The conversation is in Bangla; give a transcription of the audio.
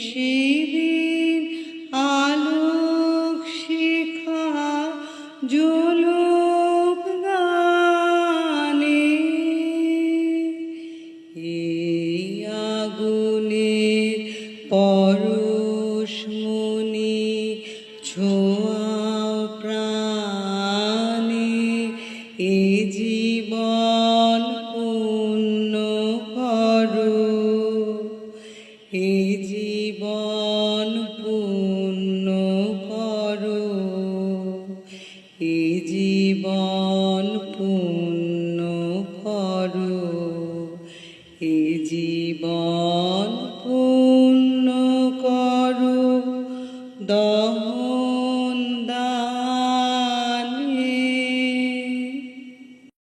শিবির আলোক শিখা জ্বলুক গানে, এই আগুনের পরশমণি ছোঁয়াও প্রাণে, এ জীবন পূর্ণ করো, এ জীবন পূর্ণ করো, এ জীবন পূর্ণ করো, এ জীবন পূর্ণ করো। দহ